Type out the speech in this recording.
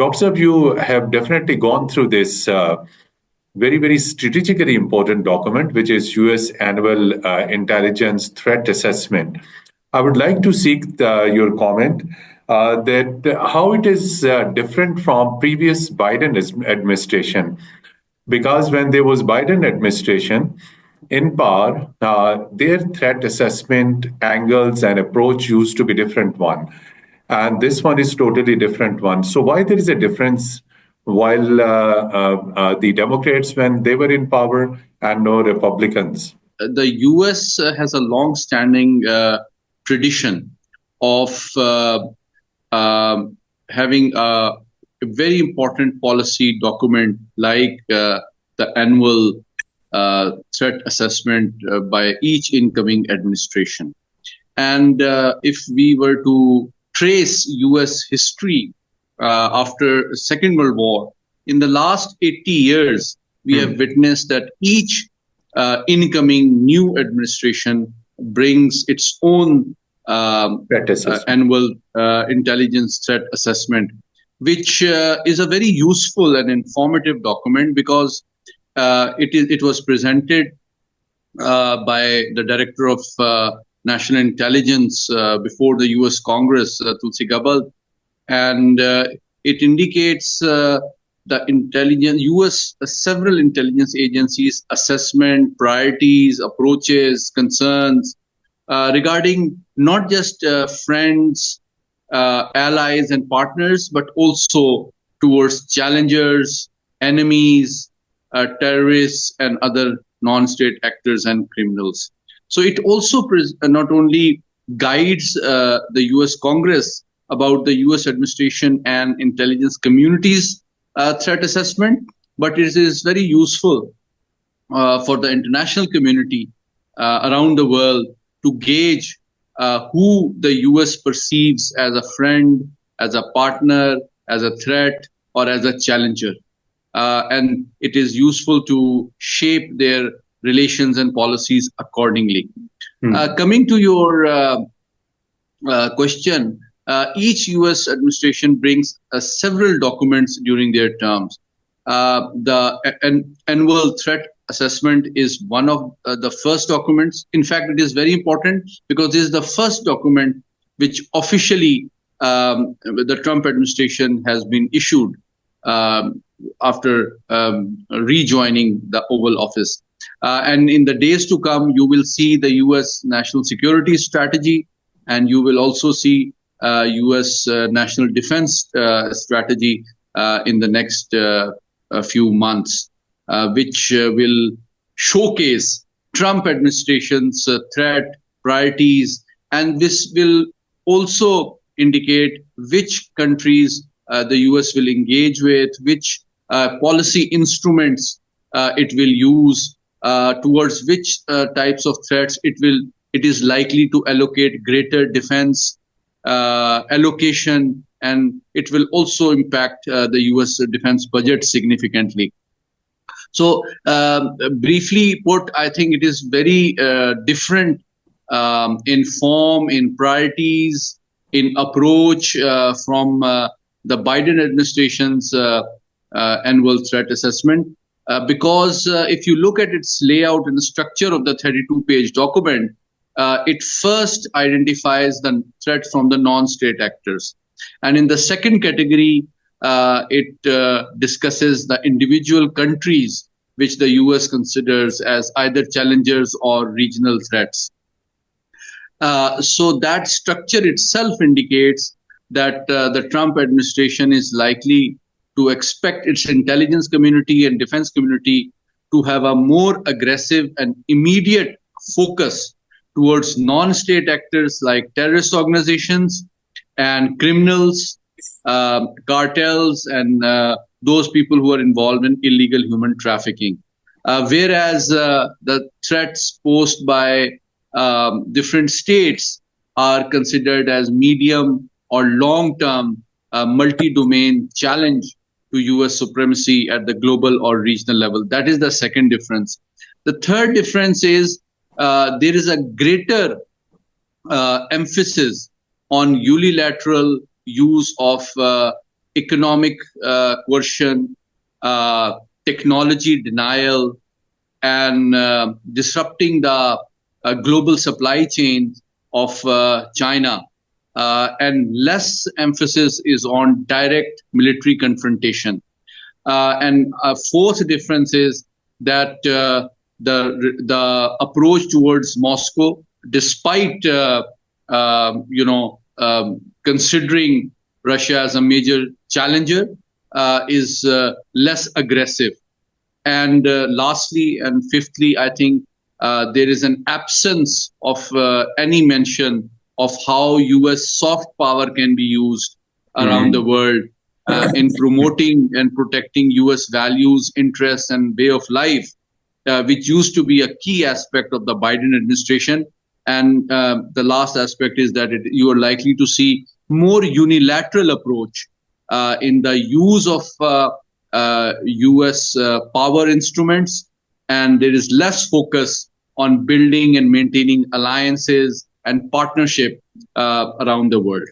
Dr. Saab, you have definitely gone through this very, very strategically important document, which is U.S. Annual Intelligence Threat Assessment. I would like to seek your comment that how it is different from previous Biden administration, because when there was Biden administration in power, their threat assessment angles and approach used to be different one, and this one is totally different one. So why there is a difference while the Democrats when they were in power and no Republicans? The US has a long-standing tradition of having a very important policy document like the annual threat assessment by each incoming administration. And if we were to trace US history after Second World War, in the last 80 years, we have witnessed that each incoming new administration brings its own annual intelligence threat assessment, which is a very useful and informative document because it was presented by the Director of National Intelligence before the US Congress, Tulsi Gabbard, and it indicates the US several intelligence agencies' assessment, priorities, approaches, concerns regarding not just friends, allies, and partners, but also towards challengers, enemies, terrorists, and other non-state actors and criminals. So it also not only guides the US Congress about the US administration and intelligence community's threat assessment, but it is very useful for the international community around the world to gauge who the US perceives as a friend, as a partner, as a threat, or as a challenger. And it is useful to shape their relations and policies accordingly. Coming to your question, each US administration brings several documents during their terms. The annual threat assessment is one of the first documents. In fact, it is very important because this is the first document which officially the Trump administration has been issued after rejoining the Oval Office. And in the days to come, you will see the US national security strategy, and you will also see US national defense strategy in the next few months, which will showcase Trump administration's threat, priorities, and this will also indicate which countries the US will engage with, which policy instruments it will use, towards which types of threats it is likely to allocate greater defense allocation, and it will also impact the US defense budget significantly. So briefly put, I think it is very different in form, in priorities, in approach from the Biden administration's annual threat assessment. Because if you look at its layout and the structure of the 32-page document, it first identifies the threat from the non-state actors. And in the second category, it discusses the individual countries which the US considers as either challengers or regional threats. So that structure itself indicates that the Trump administration is likely to expect its intelligence community and defense community to have a more aggressive and immediate focus towards non-state actors like terrorist organizations and criminals, cartels, and those people who are involved in illegal human trafficking. Whereas the threats posed by different states are considered as medium or long-term multi-domain challenge to US supremacy at the global or regional level. That is the second difference. The third difference is there is a greater emphasis on unilateral use of economic coercion, technology denial, and disrupting the global supply chain of China. And less emphasis is on direct military confrontation. And fourth difference is that the approach towards Moscow, despite considering Russia as a major challenger, is less aggressive. And lastly and fifthly, I think there is an absence of any mention of how U.S. soft power can be used around the world in promoting and protecting U.S. values, interests, and way of life, which used to be a key aspect of the Biden administration. And the last aspect is that you are likely to see more unilateral approach in the use of U.S. Power instruments, and there is less focus on building and maintaining alliances and partnership around the world.